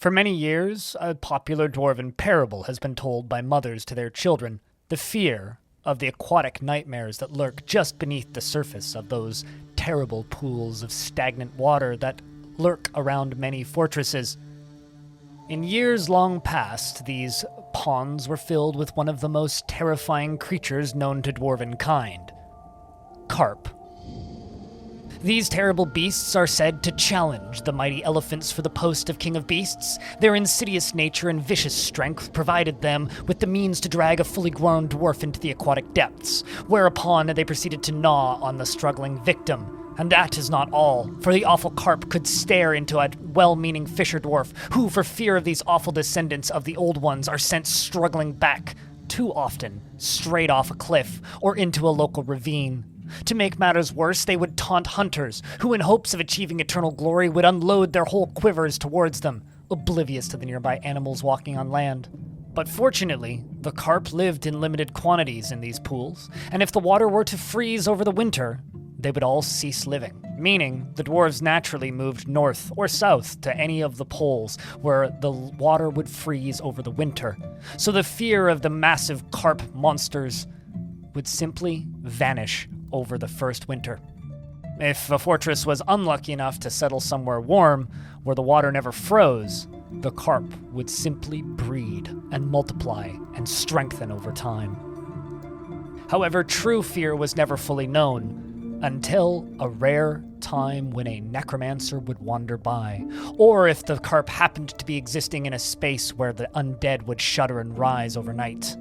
For many years, a popular dwarven parable has been told by mothers to their children, the fear of the aquatic nightmares that lurk just beneath the surface of those terrible pools of stagnant water that lurk around many fortresses. In years long past, these ponds were filled with one of the most terrifying creatures known to dwarven kind, Carp. These terrible beasts are said to challenge the mighty elephants for the post of King of Beasts. Their insidious nature and vicious strength provided them with the means to drag a fully grown dwarf into the aquatic depths, whereupon they proceeded to gnaw on the struggling victim. And that is not all, for the awful Carp could stare into a well-meaning fisher dwarf, who, for fear of these awful descendants of the old ones, are sent struggling back, too often, straight off a cliff or into a local ravine. To make matters worse, they would taunt hunters, who in hopes of achieving eternal glory would unload their whole quivers towards them, oblivious to the nearby animals walking on land. But fortunately, the carp lived in limited quantities in these pools, and if the water were to freeze over the winter, they would all cease living, meaning the dwarves naturally moved north or south to any of the poles where the water would freeze over the winter. So the fear of the massive carp monsters would simply vanish over the first winter. If a fortress was unlucky enough to settle somewhere warm, where the water never froze, the carp would simply breed and multiply and strengthen over time. However, true fear was never fully known until a rare time when a necromancer would wander by, or if the carp happened to be existing in a space where the undead would shudder and rise overnight.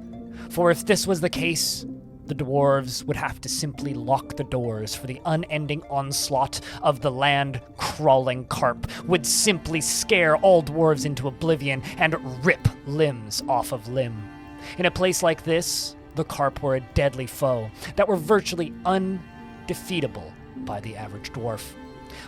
For if this was the case, the dwarves would have to simply lock the doors, for the unending onslaught of the land-crawling carp would simply scare all dwarves into oblivion and rip limbs off of limb. In a place like this, the carp were a deadly foe that were virtually undefeatable by the average dwarf.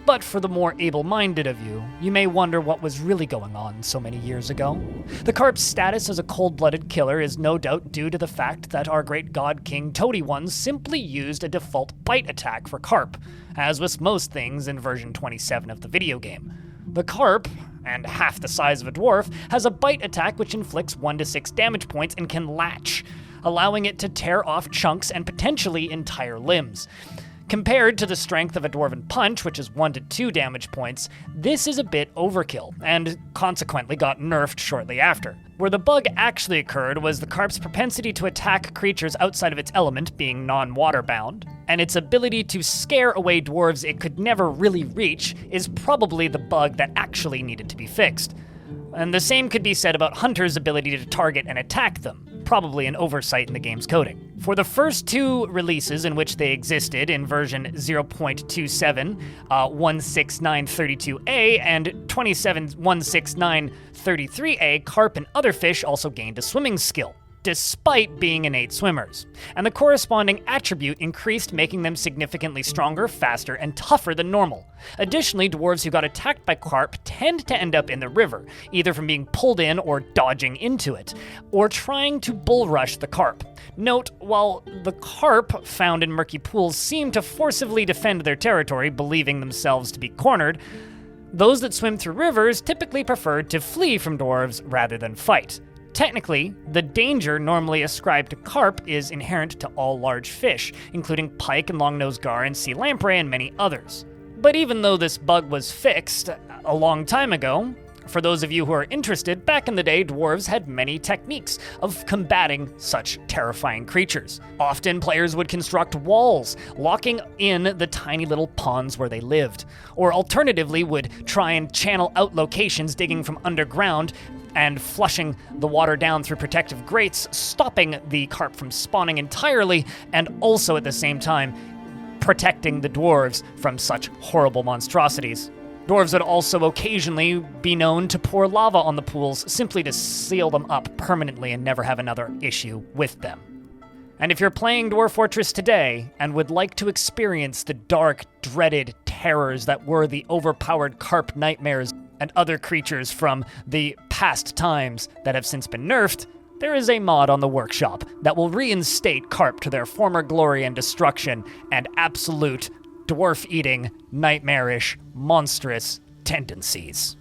But for the more able-minded of you, you may wonder what was really going on so many years ago. The carp's status as a cold-blooded killer is no doubt due to the fact that our great god king Toady Ones simply used a default bite attack for carp, as with most things in version 27 of the video game. The carp, and half the size of a dwarf, has a bite attack which inflicts 1 to 6 damage points and can latch, allowing it to tear off chunks and potentially entire limbs. Compared to the strength of a dwarven punch, which is 1 to 2 damage points, this is a bit overkill, and consequently got nerfed shortly after. Where the bug actually occurred was the carp's propensity to attack creatures outside of its element, being non-water bound, and its ability to scare away dwarves it could never really reach is probably the bug that actually needed to be fixed. And the same could be said about hunters' ability to target and attack them, probably an oversight in the game's coding. For the first 2 releases in which they existed, in version 0.27, 16932A, and 2716933A, carp and other fish also gained a swimming skill, despite being innate swimmers, and the corresponding attribute increased, making them significantly stronger, faster, and tougher than normal. Additionally, dwarves who got attacked by carp tend to end up in the river, either from being pulled in or dodging into it, or trying to bull rush the carp. Note, while the carp found in murky pools seem to forcibly defend their territory, believing themselves to be cornered, those that swim through rivers typically prefer to flee from dwarves rather than fight. Technically, the danger normally ascribed to carp is inherent to all large fish, including pike and long-nosed gar and sea lamprey and many others. But even though this bug was fixed a long time ago, for those of you who are interested, back in the day, dwarves had many techniques of combating such terrifying creatures. Often, players would construct walls, locking in the tiny little ponds where they lived, or alternatively would try and channel out locations digging from underground and flushing the water down through protective grates, stopping the carp from spawning entirely, and also at the same time protecting the dwarves from such horrible monstrosities. Dwarves would also occasionally be known to pour lava on the pools simply to seal them up permanently and never have another issue with them. And if you're playing Dwarf Fortress today and would like to experience the dark, dreaded terrors that were the overpowered carp nightmares and other creatures from the past times that have since been nerfed, there is a mod on the workshop that will reinstate carp to their former glory and destruction and absolute dwarf-eating, nightmarish, monstrous tendencies.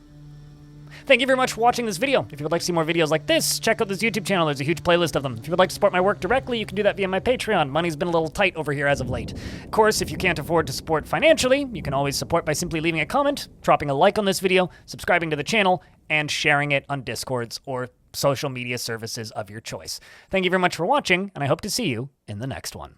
Thank you very much for watching this video. If you would like to see more videos like this, check out this YouTube channel. There's a huge playlist of them. If you would like to support my work directly, you can do that via my Patreon. Money's been a little tight over here as of late. Of course, if you can't afford to support financially, you can always support by simply leaving a comment, dropping a like on this video, subscribing to the channel, and sharing it on Discords or social media services of your choice. Thank you very much for watching, and I hope to see you in the next one.